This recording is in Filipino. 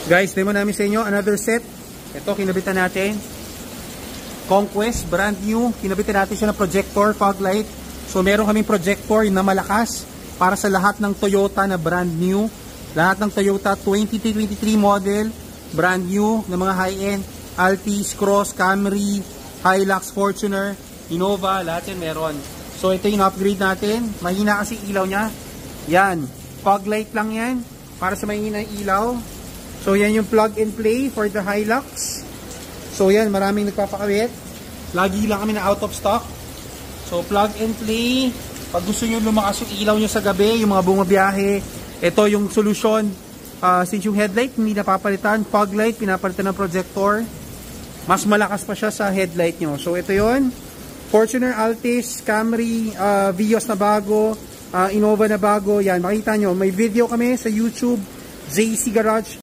Guys, demo namin sa inyo another set. Ito, kinabitan natin. Conquest, brand new. Kinabitan natin siya ng projector, fog light. So, meron kaming projector na malakas para sa lahat ng Toyota na brand new. Lahat ng Toyota 2323 model, brand new, na mga high-end. Altis, Cross, Camry, Hilux, Fortuner, Innova, lahat yan meron. So, ito yung upgrade natin. Mahina kasi ilaw niya. Yan. Fog light lang yan. Para sa mahina yung ilaw. So, yan yung plug and play for the Hilux. So, yan. Maraming nagpapakawit. Lagi lang kami na out of stock. So, plug and play. Pag gusto nyo lumakas yung ilaw nyo sa gabi, yung mga bumabiyahe, ito yung solution. Since yung headlight, hindi napapalitan. Fog light, pinapalitan ng projector. Mas malakas pa siya sa headlight nyo. So, ito yun. Fortuner, Altis, Camry, Vios na bago, Innova na bago. Yan, makita nyo. May video kami sa YouTube, JC Garage.